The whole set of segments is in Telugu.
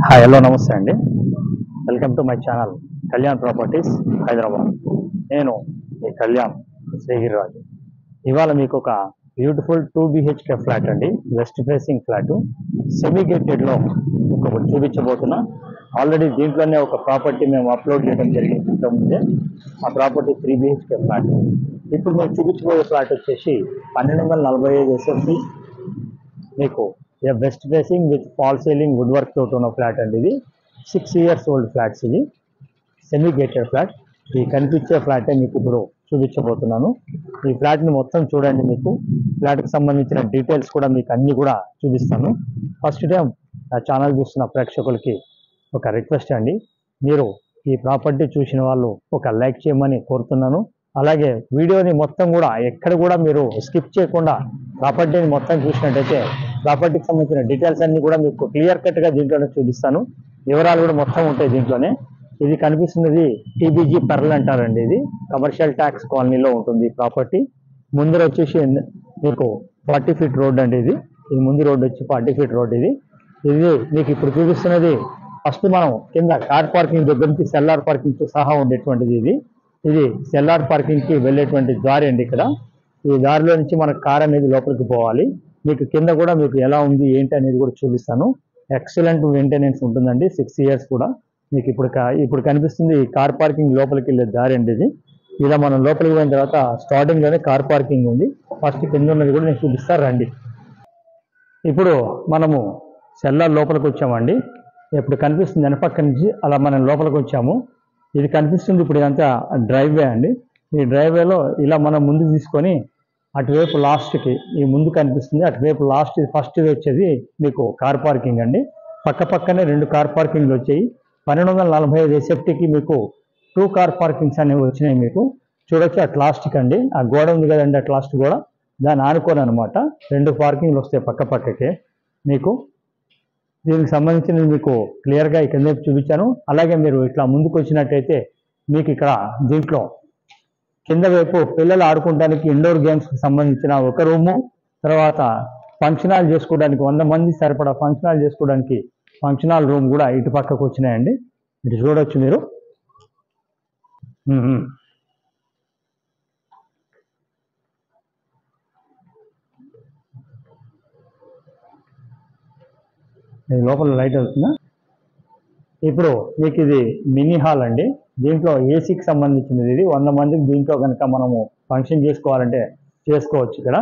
హాయ్ హలో నమస్తే అండి. Welcome to my channel Kalyan properties Hyderabad. నేను మీ కళ్యాణ్ శ్రీగిరిరాజు. ఇవాళ మీకు ఒక బ్యూటిఫుల్ 2 BHK ఫ్లాట్ అండి, వెస్ట్ ఫేసింగ్ ఫ్లాట్, సెమీ గేటెడ్లో మీకు ఒకటి చూపించబోతున్నా. ఆల్రెడీ దీంట్లోనే ఒక ప్రాపర్టీ మేము అప్లోడ్ చేయడం జరిగింది ఇంతకుముందే. ఆ ప్రాపర్టీ 3 BHK ఫ్లాట్. ఇప్పుడు మేము చూపించబోయే ఫ్లాట్ వచ్చేసి 1245 SFT, మీకు west facing with fall ceiling wood work తోటి ఉన్న ఫ్లాట్ అండి. ఇది 6 years ఓల్డ్ ఫ్లాట్స్. ఇది సెమీ గేటెడ్ ఫ్లాట్. ఈ కనిపించే ఫ్లాటే మీకు ఇప్పుడు చూపించబోతున్నాను. ఈ ఫ్లాట్ని మొత్తం చూడండి. మీకు ఫ్లాట్కి సంబంధించిన డీటెయిల్స్ కూడా మీకు అన్నీ కూడా చూపిస్తాను. ఫస్ట్ టైం నా ఛానల్ చూస్తున్న ప్రేక్షకులకి ఒక రిక్వెస్ట్ అండి, మీరు ఈ ప్రాపర్టీ చూసిన వాళ్ళు ఒక లైక్ చేయమని కోరుతున్నాను. అలాగే వీడియోని మొత్తం కూడా ఎక్కడ కూడా మీరు స్కిప్ చేయకుండా ప్రాపర్టీని మొత్తం చూసినట్టయితే ప్రాపర్టీకి సంబంధించిన డీటెయిల్స్ అన్ని కూడా మీకు క్లియర్ కట్గా దీంట్లోనే చూపిస్తాను. వివరాలు కూడా మొత్తం ఉంటాయి దీంట్లోనే. ఇది కనిపిస్తున్నది టీబీజీ పెర్ల్ అంటారండి. ఇది కమర్షియల్ ట్యాక్స్ కాలనీలో ఉంటుంది ప్రాపర్టీ. ముందర వచ్చేసి మీకు 40 feet రోడ్ అండి. ఇది ముందు రోడ్ వచ్చి 40 feet రోడ్. ఇది మీకు ఇప్పుడు చూపిస్తున్నది ఫస్ట్ మనం కింద కార్ పార్కింగ్ దగ్గర నుంచి సెల్లార్ పార్కింగ్తో సహా ఉండేటువంటిది. ఇది సెల్లార్ పార్కింగ్కి వెళ్ళేటువంటి దారి అండి. ఇక్కడ ఈ దారిలో నుంచి మన కార్ అనేది లోపలికి పోవాలి. మీకు కింద కూడా మీకు ఎలా ఉంది ఏంటి అనేది కూడా చూపిస్తాను. ఎక్సలెంట్ మెయింటెనెన్స్ ఉంటుందండి. 6 years కూడా. మీకు ఇప్పుడు కనిపిస్తుంది కార్ పార్కింగ్ లోపలికి వెళ్ళే దారి అండి. ఇలా మనం లోపలికి పోయిన తర్వాత స్టార్టింగ్లోనే కార్ పార్కింగ్ ఉంది. ఫస్ట్ కింద ఉన్నది కూడా నేను చూపిస్తాను రండి. ఇప్పుడు మనము సెల్లార్ లోపలికి వచ్చామండి. ఇప్పుడు కనిపిస్తుంది వెనపక్క నుంచి అలా మనం లోపలికి వచ్చాము. ఇది కనిపిస్తుంది ఇప్పుడు ఇదంతా డ్రైవే అండి. ఈ డ్రైవేలో ఇలా మనం ముందు తీసుకొని అటువైపు లాస్ట్కి ఈ ముందు కనిపిస్తుంది, అటువైపు లాస్ట్ ఫస్ట్ వచ్చేది మీకు కార్ పార్కింగ్ అండి. పక్కనే 2 కార్ పార్కింగ్లు వచ్చాయి. 1245 SFTకి మీకు 2 కార్ పార్కింగ్స్ అనేవి వచ్చినాయి. మీకు చూడొచ్చు అట్ లాస్ట్కి అండి. ఆ గోడ ఉంది కదండి, అట్ లాస్ట్ గోడ దాన్ని ఆనుకోని అనమాట 2 పార్కింగ్లు వస్తాయి పక్కకే. మీకు దీనికి సంబంధించిన మీకు క్లియర్గా ఈ కింద చూపించాను. అలాగే మీరు ఇట్లా ముందుకు వచ్చినట్టయితే మీకు ఇక్కడ దీంట్లో కింద వైపు పిల్లలు ఆడుకోవడానికి ఇండోర్ గేమ్స్కి సంబంధించిన ఒక రూము, తర్వాత ఫంక్షన్ హాల్ చేసుకోవడానికి 100 మంది సరిపడా ఫంక్షన్ హాల్ చేసుకోవడానికి ఫంక్షన్ హాల్ రూమ్ కూడా ఇటు పక్కకు వచ్చినాయండి. ఇటు చూడొచ్చు మీరు. లోపల లైట్ అవుతుందా? ఇప్పుడు మీకు ఇది మినీ హాల్ అండి. దీంట్లో ఏసీకి సంబంధించినది. ఇది 100 మందికి దీంట్లో కనుక మనము ఫంక్షన్ చేసుకోవాలంటే చేసుకోవచ్చు. ఇక్కడ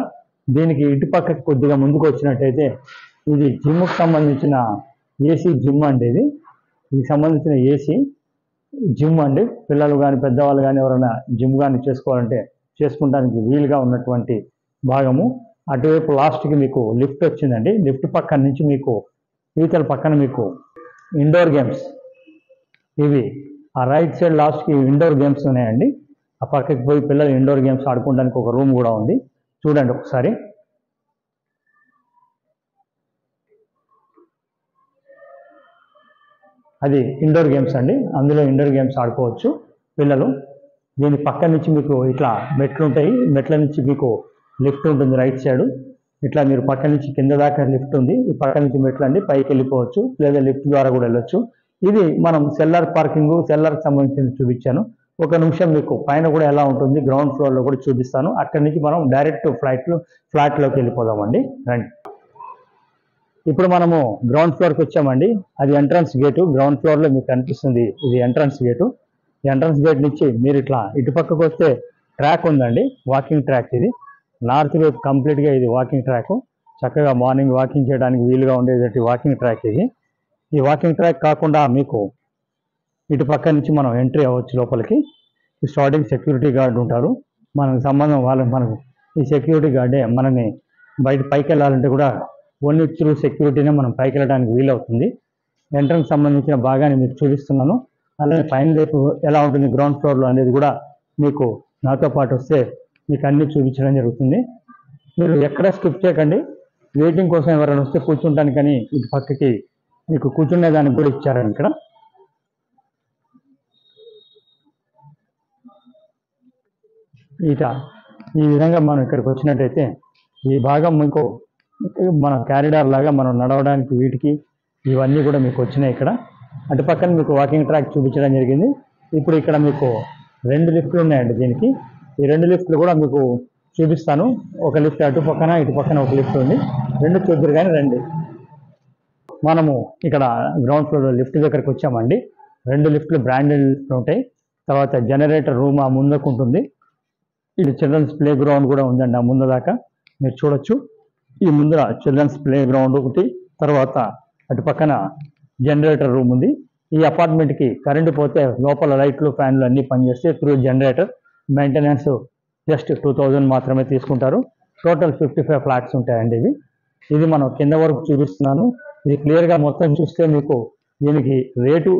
దీనికి ఇటు పక్కకి కొద్దిగా ముందుకు వచ్చినట్టయితే ఇది జిమ్కి సంబంధించిన ఏసీ జిమ్ అండి. దీనికి సంబంధించిన ఏసీ జిమ్ అండి. పిల్లలు కానీ పెద్దవాళ్ళు కానీ ఎవరైనా జిమ్ కానీ చేసుకోవాలంటే చేసుకోవడానికి వీలుగా ఉన్నటువంటి భాగము. అటువైపు లాస్ట్కి మీకు లిఫ్ట్ వచ్చిందండి. లిఫ్ట్ పక్కన నుంచి మీకు ఈతల పక్కన మీకు ఇండోర్ గేమ్స్, ఇవి ఆ రైట్ సైడ్ లాస్ట్కి ఇండోర్ గేమ్స్ ఉన్నాయండి. ఆ పక్కకి పోయి పిల్లలు ఇండోర్ గేమ్స్ ఆడుకోవడానికి ఒక రూమ్ కూడా ఉంది. చూడండి ఒకసారి. అది ఇండోర్ గేమ్స్ అండి. అందులో ఇండోర్ గేమ్స్ ఆడుకోవచ్చు పిల్లలు. దీని పక్క నుంచి మీకు ఇట్లా మెట్లు ఉంటాయి. మెట్ల నుంచి మీకు లిఫ్ట్ ఉంటుంది రైట్ సైడ్. ఇట్లా మీరు పక్క నుంచి కింద దాకా లిఫ్ట్ ఉంది. ఈ పక్క నుంచి మెట్లు అండి, పైకి వెళ్ళిపోవచ్చు, లేదా లిఫ్ట్ ద్వారా కూడా వెళ్ళొచ్చు. ఇది మనం సెల్లార్ పార్కింగ్, సెల్లార్కి సంబంధించి చూపించాను. ఒక నిమిషం మీకు పైన కూడా ఎలా ఉంటుంది గ్రౌండ్ ఫ్లోర్లో కూడా చూపిస్తాను. అక్కడి నుంచి మనం డైరెక్ట్ ఫ్లాట్లోకి వెళ్ళిపోదామండి. రండి. ఇప్పుడు మనము గ్రౌండ్ ఫ్లోర్కి వచ్చామండి. అది ఎంట్రన్స్ గేటు. గ్రౌండ్ ఫ్లోర్లో మీకు కనిపిస్తుంది ఇది ఎంట్రన్స్ గేటు. ఈ ఎంట్రన్స్ గేట్ నుంచి మీరు ఇట్లా ఇటు పక్కకు వస్తే ట్రాక్ ఉందండి, వాకింగ్ ట్రాక్. ఇది నార్త్ వైపు కంప్లీట్గా ఇది వాకింగ్ ట్రాక్. చక్కగా మార్నింగ్ వాకింగ్ చేయడానికి వీలుగా ఉండేది వాకింగ్ ట్రాక్ ఇది. ఈ వాకింగ్ ట్రాక్ కాకుండా మీకు ఇటు పక్క నుంచి మనం ఎంట్రీ అవ్వచ్చు లోపలికి. స్టార్టింగ్ సెక్యూరిటీ గార్డ్ ఉంటారు. మనకు సంబంధం మనకు ఈ సెక్యూరిటీ గార్డే మనని పైకి వెళ్ళాలంటే కూడా ఓన్లీ త్రూ సెక్యూరిటీనే మనం పైకి వెళ్ళడానికి వీలవుతుంది. ఎంట్రన్స్ సంబంధించిన భాగాన్ని మీకు చూపిస్తున్నాను. అలాగే పైన వైపు ఎలా ఉంటుంది గ్రౌండ్ ఫ్లోర్లో అనేది కూడా మీకు నాతో పాటు వస్తే మీకు అన్నీ చూపించడం జరుగుతుంది. మీరు ఎక్కడ స్కిప్ చేయకండి. వెయిటింగ్ కోసం ఎవరైనా వస్తే కూర్చుంటానికి కానీ ఇటు పక్కకి మీకు కూర్చునే దానికి కూడా ఇచ్చారండి. ఇక్కడ ఈ విధంగా మనం ఇక్కడికి వచ్చినట్టయితే ఈ భాగం మీకు మన క్యారిడార్ లాగా మనం నడవడానికి వీటికి ఇవన్నీ కూడా మీకు వచ్చినాయి ఇక్కడ. అటు పక్కన మీకు వాకింగ్ ట్రాక్ చూపించడం జరిగింది. ఇప్పుడు ఇక్కడ మీకు 2 లిఫ్ట్లు ఉన్నాయండి దీనికి. ఈ 2 లిఫ్ట్లు కూడా మీకు చూపిస్తాను. ఒక లిఫ్ట్ అటు పక్కన ఇటు పక్కన ఒక లిఫ్ట్ ఉంది. 2 చూద్దరు కానీ రండి. మనము ఇక్కడ గ్రౌండ్ ఫ్లోర్ లిఫ్ట్ దగ్గరికి వచ్చామండి. 2 లిఫ్ట్లు బ్రాండెడ్ లిఫ్ట్లు ఉంటాయి. తర్వాత జనరేటర్ రూమ్ ఆ ముందుకు ఉంటుంది. ఇది చిల్డ్రన్స్ ప్లే గ్రౌండ్ కూడా ఉందండి ఆ ముందు దాకా మీరు చూడొచ్చు. ఈ ముందర చిల్డ్రన్స్ ప్లే గ్రౌండ్ ఒకటి, తర్వాత అటు పక్కన జనరేటర్ రూమ్ ఉంది. ఈ అపార్ట్మెంట్కి కరెంటు పోతే లోపల లైట్లు ఫ్యాన్లు అన్నీ పనిచేస్తే త్రూ జనరేటర్. మెయింటెనెన్స్ జస్ట్ 2000 మాత్రమే తీసుకుంటారు. టోటల్ 55 ఫ్లాట్స్ ఉంటాయండి ఇవి. ఇది మనం కింద వరకు చూపిస్తున్నాను. ఇది క్లియర్గా మొత్తం చూస్తే మీకు దీనికి రేటు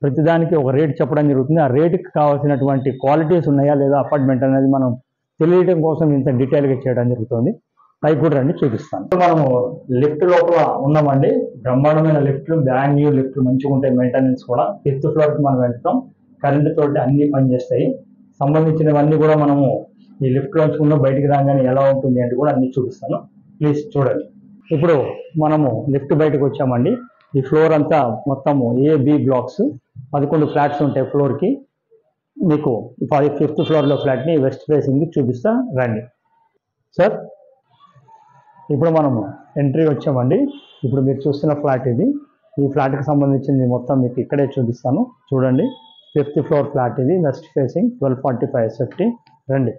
ప్రతిదానికి ఒక రేటు చెప్పడం జరుగుతుంది. ఆ రేటుకి కావాల్సినటువంటి క్వాలిటీస్ ఉన్నాయా లేదా అపార్ట్మెంట్ అనేది మనం తెలియడం కోసం ఇంత డీటెయిల్గా చేయడం జరుగుతుంది. పైకి కూడా రండి చూపిస్తాను. మనము లిఫ్ట్ లోపల ఉన్నామండి. బ్రహ్మాండమైన లిఫ్ట్లు, బ్రాండ్ న్యూ లిఫ్ట్లు మంచిగా ఉంటాయి. మెయింటెనెన్స్ కూడా 5th ఫ్లోర్కి మనం వెళ్తాం. కరెంటు తోటి అన్ని పనిచేస్తాయి. సంబంధించినవన్నీ కూడా మనము ఈ లిఫ్ట్ లోంచి ఉన్న బయటికి రాగానే ఎలా ఉంటుంది అంటే కూడా అన్ని చూపిస్తాను. ప్లీజ్ చూడండి. ఇప్పుడు మనము లిఫ్ట్ బయటకు వచ్చామండి. ఈ ఫ్లోర్ అంతా మొత్తము AB బ్లాక్స్ 11 ఫ్లాట్స్ ఉంటాయి ఫ్లోర్కి. మీకు 5th ఫ్లోర్లో ఫ్లాట్ని వెస్ట్ ఫేసింగ్ చూపిస్తా రండి. సార్ ఇప్పుడు మనము ఎంట్రీ వచ్చామండి. ఇప్పుడు మీరు చూస్తున్న ఫ్లాట్ ఇది. ఈ ఫ్లాట్కి సంబంధించింది మొత్తం మీకు ఇక్కడే చూపిస్తాను. చూడండి, 5th ఫ్లోర్ ఫ్లాట్ ఇది, వెస్ట్ ఫేసింగ్, 1245 SFT. రండి.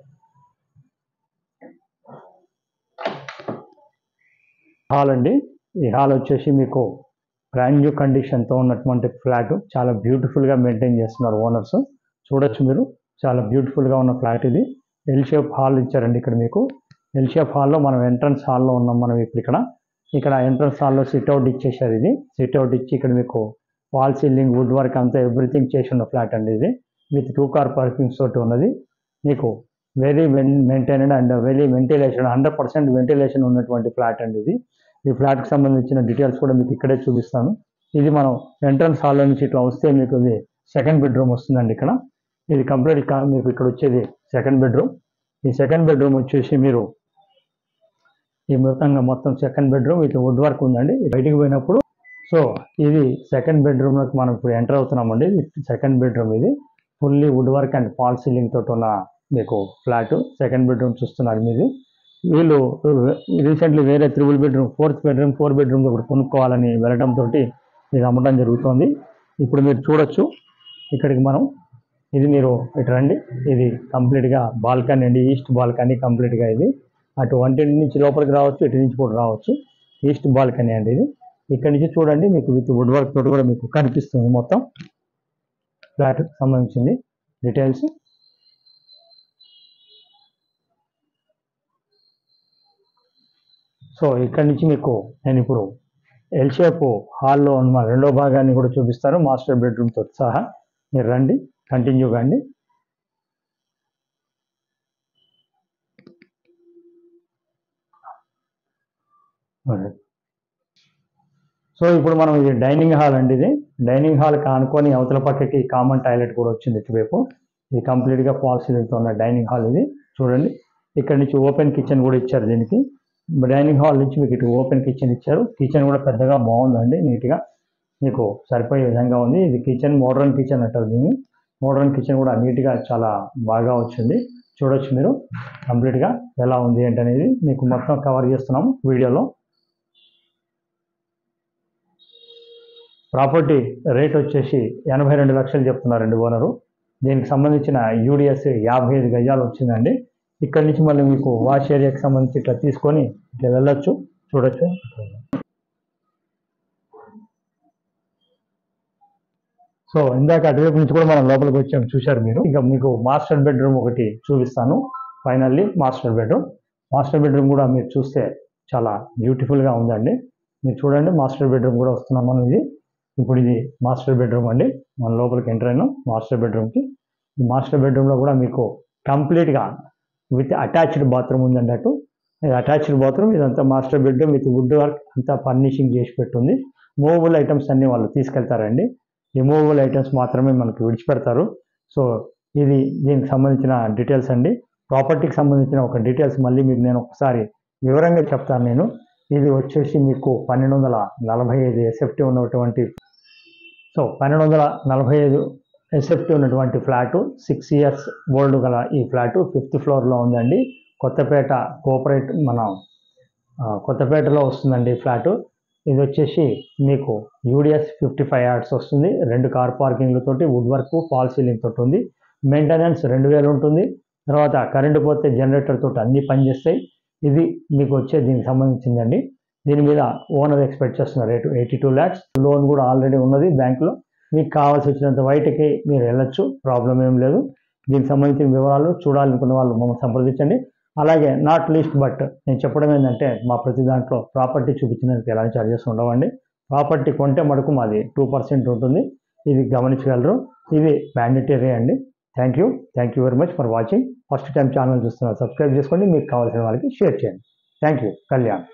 హాల్ అండి. ఈ హాల్ వచ్చేసి మీకు బ్రాండ్ న్యూ కండిషన్తో ఉన్నటువంటి ఫ్లాట్. చాలా బ్యూటిఫుల్గా మెయింటైన్ చేస్తున్నారు ఓనర్స్. చూడొచ్చు మీరు, చాలా బ్యూటిఫుల్గా ఉన్న ఫ్లాట్ ఇది. ఎల్ షేప్ హాల్ ఇచ్చారండి ఇక్కడ మీకు. ఎల్ షేప్ హాల్లో మనం ఎంట్రన్స్ హాల్లో ఉన్నాం మనం ఇప్పుడు ఇక్కడ ఎంట్రన్స్ హాల్లో సిట్అవుట్ ఇచ్చేసారు. ఇది సిట్అవుట్ ఇచ్చి ఇక్కడ మీకు వాల్ సీలింగ్, వుడ్ వర్క్ అంతా ఎవ్రీథింగ్ చేసి ఉన్న ఫ్లాట్ అండి ఇది. విత్ 2 కార్ పార్కింగ్స్ తోటి ఉన్నది. మీకు very maintained and very ventilation, 100% ventilation ఉన్నటువంటి ఫ్లాట్ అండి ఇది. ఈ ఫ్లాట్కి సంబంధించిన డీటెయిల్స్ కూడా మీకు ఇక్కడే చూపిస్తాను. ఇది మనం ఎంట్రన్స్ హాల్లో నుంచి ఇట్లా వస్తే మీకు ఇది 2nd బెడ్రూమ్ వస్తుందండి ఇక్కడ. ఇది కంప్లీట్ మీకు ఇక్కడ వచ్చేది 2nd బెడ్రూమ్. ఈ 2nd బెడ్రూమ్ వచ్చేసి మీరు ఈ మొత్తం 2nd bedroom with wood work ఉందండి. బయటికి పోయినప్పుడు సో ఇది 2nd బెడ్రూమ్లోకి మనం ఇప్పుడు ఎంటర్ అవుతున్నామండి. 2nd బెడ్రూమ్ ఇది. Fully wood work and fall ceiling తోటి ఉన్న మీకు ఫ్లాట్ 2nd బెడ్రూమ్ చూస్తున్నారు మీది. వీళ్ళు రీసెంట్లీ వేరే 3 బెడ్రూమ్, 4th బెడ్రూమ్, 4 బెడ్రూమ్లో కూడా కొనుక్కోవాలని వెళ్ళడంతో ఇది అమ్మడం జరుగుతుంది. ఇప్పుడు మీరు చూడొచ్చు ఇక్కడికి మనం. ఇది మీరు ఇటు రండి. ఇది కంప్లీట్గా బాల్కనీ అండి, ఈస్ట్ బాల్కనీ కంప్లీట్గా. ఇది అటు వంటింటి నుంచి లోపలికి రావచ్చు, ఇటు నుంచి కూడా రావచ్చు. ఈస్ట్ బాల్కనీ అండి ఇది. ఇక్కడ నుంచి చూడండి మీకు విత్ వుడ్ వర్క్ తోటి కూడా మీకు కనిపిస్తుంది మొత్తం ఫ్లాట్కి సంబంధించింది డీటెయిల్స్. సో ఇక్కడి నుంచి మీకు నేను ఇప్పుడు ఎల్ షేప్ హాల్లో ఉన్న 2వ భాగాన్ని కూడా చూపిస్తాను, మాస్టర్ బెడ్రూమ్తో సహా. మీరు రండి, కంటిన్యూ కాండి. సో ఇప్పుడు మనం ఇది డైనింగ్ హాల్ అండి. ఇది డైనింగ్ హాల్ కానుకొని అవతల పక్కకి కామన్ టాయిలెట్ కూడా వచ్చింది ఇటువైపు. ఇది కంప్లీట్గా ఫాల్ సీలింగ్తో ఉన్న డైనింగ్ హాల్ ఇది. చూడండి, ఇక్కడ నుంచి ఓపెన్ కిచెన్ కూడా ఇచ్చారు దీనికి. డైనింగ్ హాల్ నుంచి మీకు ఇటు ఓపెన్ కిచెన్ ఇచ్చారు. కిచెన్ కూడా పెద్దగా బాగుందండి, నీట్గా మీకు సరిపోయే విధంగా ఉంది. ఇది కిచెన్, మోడర్న్ కిచెన్ అంటారు దీన్ని. మోడర్న్ కిచెన్ కూడా నీట్గా చాలా బాగా వచ్చింది. చూడొచ్చు మీరు కంప్లీట్గా ఎలా ఉంది ఏంటనేది మీకు మొత్తం కవర్ చేస్తున్నాము వీడియోలో. ప్రాపర్టీ రేట్ వచ్చేసి 82 లక్షలు చెప్తున్నారండి ఓనరు. దీనికి సంబంధించిన యూడిఎస్ 55 గజాలు వచ్చిందండి. ఇక్కడ నుంచి మళ్ళీ మీకు వాష్ ఏరియాకి సంబంధించి ఇట్లా తీసుకొని ఇట్లా వెళ్ళొచ్చు. చూడొచ్చు. సో ఇందాక అటువైపు నుంచి కూడా మనం లోపలికి వచ్చాం, చూశారు మీరు. ఇంకా మీకు మాస్టర్ బెడ్రూమ్ ఒకటి చూపిస్తాను. ఫైనల్లీ మాస్టర్ బెడ్రూమ్ కూడా మీరు చూస్తే చాలా బ్యూటిఫుల్గా ఉందండి. మీరు చూడండి, మాస్టర్ బెడ్రూమ్ కూడా వస్తున్నాం మనం. ఇప్పుడు ఇది మాస్టర్ బెడ్రూమ్ అండి. మన లోపలికి ఎంటర్ అయినాం మాస్టర్ బెడ్రూమ్కి. ఈ మాస్టర్ బెడ్రూమ్లో కూడా మీకు కంప్లీట్గా విత్ అటాచ్డ్ బాత్రూమ్ ఉందండి. అటు అటాచ్డ్ బాత్రూమ్. ఇదంతా master bedroom with wood work అంతా ఫర్నిషింగ్ చేసి పెట్టుంది. మూవబుల్ ఐటమ్స్ అన్నీ వాళ్ళు తీసుకెళ్తారండి. రిమూవబుల్ ఐటమ్స్ మాత్రమే మనకు విడిచిపెడతారు. సో ఇది దీనికి సంబంధించిన డీటెయిల్స్ అండి. ప్రాపర్టీకి సంబంధించిన ఒక డీటెయిల్స్ మళ్ళీ మీకు నేను ఒకసారి వివరంగా చెప్తాను నేను. ఇది వచ్చేసి మీకు 1245 ఎస్ఎఫ్టీ ఉన్నటువంటి 1245 ఎస్ఎఫ్టీ ఉన్నటువంటి ఫ్లాటు 6 ఇయర్స్ ఓల్డ్ గల ఈ ఫ్లాటు 5th ఫ్లోర్లో ఉందండి. కొత్తపేట కోఆపరేట్ కొత్తపేటలో వస్తుందండి ఈ ఫ్లాటు. ఇది వచ్చేసి మీకు యూడిఎస్ 55 యార్డ్స్ వస్తుంది. 2 కార్ పార్కింగ్లతోటి వుడ్ వర్క్ ఫాల్ సీలింగ్ తోటి ఉంది. మెయింటెనెన్స్ 2000 ఉంటుంది. తర్వాత కరెంటు పోతే జనరేటర్ తోటి అన్ని పనిచేస్తాయి. ఇది మీకు వచ్చే దీనికి సంబంధించిందండి. దీని మీద ఓనర్ ఎక్స్పెక్ట్ చేస్తున్న రేటు 82 lakhs. లోన్ కూడా ఆల్రెడీ ఉన్నది బ్యాంకులో. మీకు కావాల్సి వచ్చినంత బయటకి మీరు వెళ్ళొచ్చు, ప్రాబ్లం ఏం లేదు. దీనికి సంబంధించిన వివరాలు చూడాలనుకున్న వాళ్ళు మమ్మల్ని సంప్రదించండి. అలాగే నాట్ లీస్ట్ బట్ నేను చెప్పడం ఏంటంటే మా ప్రతి దాంట్లో ప్రాపర్టీ చూపించినందుకు ఎలాంటి ఛార్జెస్ ఉండవండి. ప్రాపర్టీ కొంటే మటుకు మాది 2% ఉంటుంది. ఇది గమనించగలరు. ఇది మ్యాండేటరీ అండి. Thank you very much for watching. First time channel చూస్తున్నారు, సబ్స్క్రైబ్ చేసుకోండి. మీకు కావాల్సిన వాళ్ళకి షేర్ చేయండి. Thank you. కళ్యాణ్.